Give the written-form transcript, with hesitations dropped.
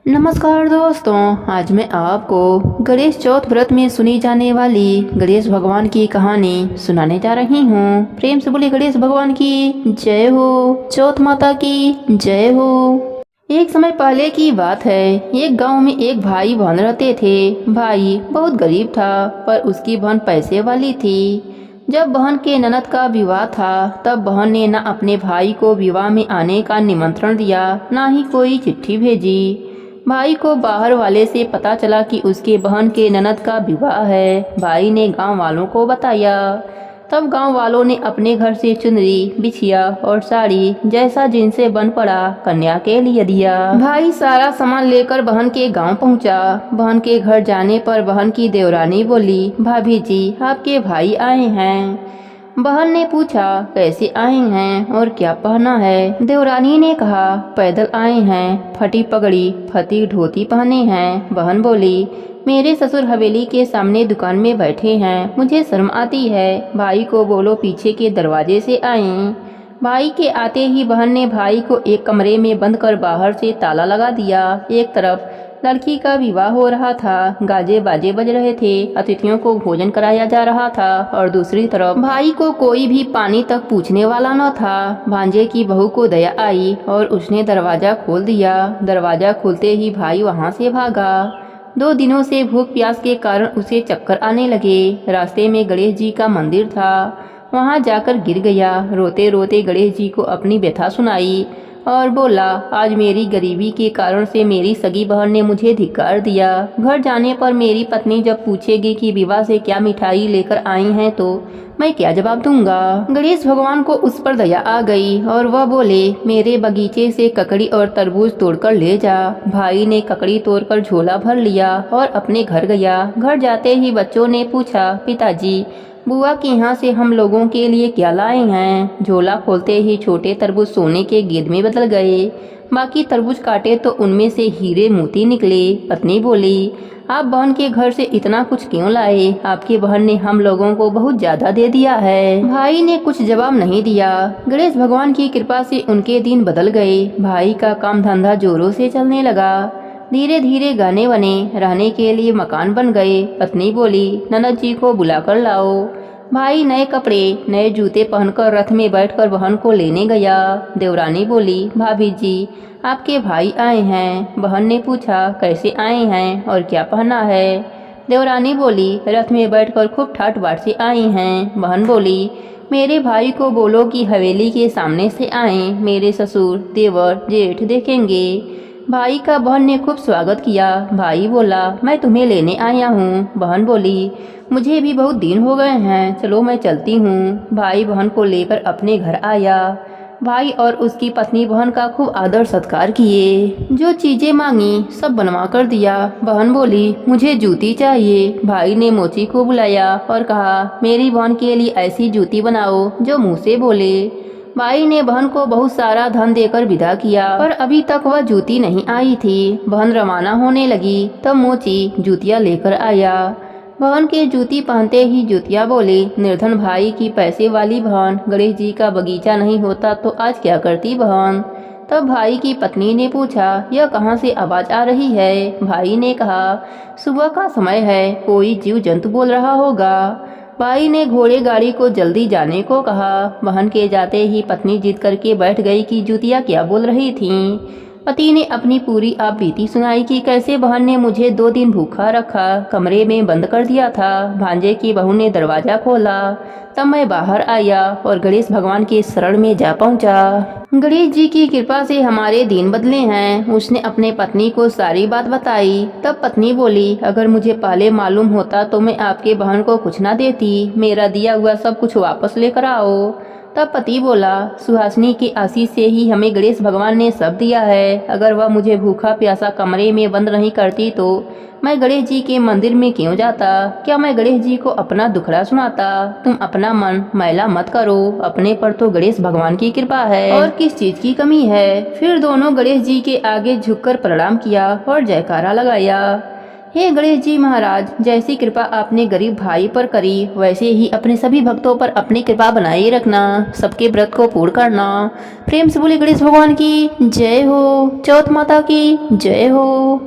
नमस्कार दोस्तों। आज मैं आपको गणेश चौथ व्रत में सुनी जाने वाली गणेश भगवान की कहानी सुनाने जा रही हूँ। प्रेम से बोले गणेश भगवान की जय हो, चौथ माता की जय हो। एक समय पहले की बात है। एक गांव में एक भाई बहन रहते थे। भाई बहुत गरीब था पर उसकी बहन पैसे वाली थी। जब बहन के ननद का विवाह था तब बहन ने न अपने भाई को विवाह में आने का निमंत्रण दिया, न ही कोई चिट्ठी भेजी। भाई को बाहर वाले से पता चला कि उसके बहन के ननद का विवाह है। भाई ने गांव वालों को बताया। तब गांव वालों ने अपने घर से चुनरी, बिछिया और साड़ी जैसा जिनसे बन पड़ा कन्या के लिए दिया। भाई सारा सामान लेकर बहन के गांव पहुंचा। बहन के घर जाने पर बहन की देवरानी बोली, भाभी जी आपके भाई आए हैं। बहन ने पूछा, कैसे आए हैं और क्या पहना है। देवरानी ने कहा, पैदल आए हैं, फटी पगड़ी फटी धोती पहने हैं। बहन बोली, मेरे ससुर हवेली के सामने दुकान में बैठे हैं, मुझे शर्म आती है। भाई को बोलो पीछे के दरवाजे से आएं। भाई के आते ही बहन ने भाई को एक कमरे में बंद कर बाहर से ताला लगा दिया। एक तरफ लड़की का विवाह हो रहा था, गाजे बाजे बज रहे थे, अतिथियों को भोजन कराया जा रहा था और दूसरी तरफ भाई को कोई भी पानी तक पूछने वाला न था। भांजे की बहू को दया आई और उसने दरवाजा खोल दिया। दरवाजा खुलते ही भाई वहां से भागा। 2 दिनों से भूख प्यास के कारण उसे चक्कर आने लगे। रास्ते में गणेश जी का मंदिर था, वहां जाकर गिर गया। रोते रोते गणेश जी को अपनी व्यथा सुनाई और बोला, आज मेरी गरीबी के कारण से मेरी सगी बहन ने मुझे धिक्कार दिया। घर जाने पर मेरी पत्नी जब पूछेगी कि विवाह से क्या मिठाई लेकर आई हैं तो मैं क्या जवाब दूंगा। गणेश भगवान को उस पर दया आ गई और वह बोले, मेरे बगीचे से ककड़ी और तरबूज तोड़कर ले जा। भाई ने ककड़ी तोड़कर झोला भर लिया और अपने घर गया। घर जाते ही बच्चों ने पूछा, पिताजी बुआ के यहाँ से हम लोगों के लिए क्या लाए हैं। झोला खोलते ही छोटे तरबूज सोने के गेंद में बदल गए। बाकी तरबूज काटे तो उनमें से हीरे मोती निकले। पत्नी बोली, आप बहन के घर से इतना कुछ क्यों लाए? आपकी बहन ने हम लोगों को बहुत ज्यादा दे दिया है। भाई ने कुछ जवाब नहीं दिया। गणेश भगवान की कृपा से उनके दिन बदल गए। भाई का काम धंधा जोरों से चलने लगा। धीरे धीरे गाने बने, रहने के लिए मकान बन गए। पत्नी बोली, ननद जी को बुलाकर लाओ। भाई नए कपड़े नए जूते पहनकर रथ में बैठकर बहन को लेने गया। देवरानी बोली, भाभी जी आपके भाई आए हैं। बहन ने पूछा, कैसे आए हैं और क्या पहना है। देवरानी बोली, रथ में बैठकर खूब ठाट बाट से आई हैं। बहन बोली, मेरे भाई को बोलो कि हवेली के सामने से आए, मेरे ससुर देवर जेठ देखेंगे। भाई का बहन ने खूब स्वागत किया। भाई बोला, मैं तुम्हें लेने आया हूँ। बहन बोली, मुझे भी बहुत दिन हो गए हैं, चलो मैं चलती हूँ। भाई बहन को लेकर अपने घर आया। भाई और उसकी पत्नी बहन का खूब आदर सत्कार किए। जो चीजें मांगी सब बनवा कर दिया। बहन बोली, मुझे जूती चाहिए। भाई ने मोची को बुलाया और कहा, मेरी बहन के लिए ऐसी जूती बनाओ जो मुँह से बोले। भाई ने बहन को बहुत सारा धन देकर विदा किया, पर अभी तक वह जूती नहीं आई थी। बहन रवाना होने लगी तब मोची जूतियाँ लेकर आया। बहन के जूती पहनते ही जूतिया बोली, निर्धन भाई की पैसे वाली बहन, गणेश जी का बगीचा नहीं होता तो आज क्या करती बहन। तब भाई की पत्नी ने पूछा, यह कहाँ से आवाज आ रही है। भाई ने कहा, सुबह का समय है, कोई जीव जंतु बोल रहा होगा। भाई ने घोड़े गाड़ी को जल्दी जाने को कहा। बहन के जाते ही पत्नी जिद करके बैठ गई कि जूतियाँ क्या बोल रही थीं। पति ने अपनी पूरी आप बीती सुनाई कि कैसे बहन ने मुझे 2 दिन भूखा रखा, कमरे में बंद कर दिया था। भांजे की बहू ने दरवाजा खोला तब मैं बाहर आया और गणेश भगवान के शरण में जा पहुंचा। गणेश जी की कृपा से हमारे दिन बदले हैं। उसने अपने पत्नी को सारी बात बताई। तब पत्नी बोली, अगर मुझे पहले मालूम होता तो मैं आपके बहन को कुछ ना देती, मेरा दिया हुआ सब कुछ वापस लेकर आओ। तब पति बोला, सुहासिनी की आशीष से ही हमें गणेश भगवान ने सब दिया है। अगर वह मुझे भूखा प्यासा कमरे में बंद नहीं करती तो मैं गणेश जी के मंदिर में क्यों जाता? क्या मैं गणेश जी को अपना दुखड़ा सुनाता? तुम अपना मन मैला मत करो, अपने पर तो गणेश भगवान की कृपा है और किस चीज की कमी है। फिर दोनों गणेश जी के आगे झुककर प्रणाम किया और जयकारा लगाया। हे गणेश जी महाराज, जैसी कृपा आपने गरीब भाई पर करी वैसे ही अपने सभी भक्तों पर अपनी कृपा बनाए रखना, सबके व्रत को पूर्ण करना। प्रेम से बोले गणेश भगवान की जय हो, चौथ माता की जय हो।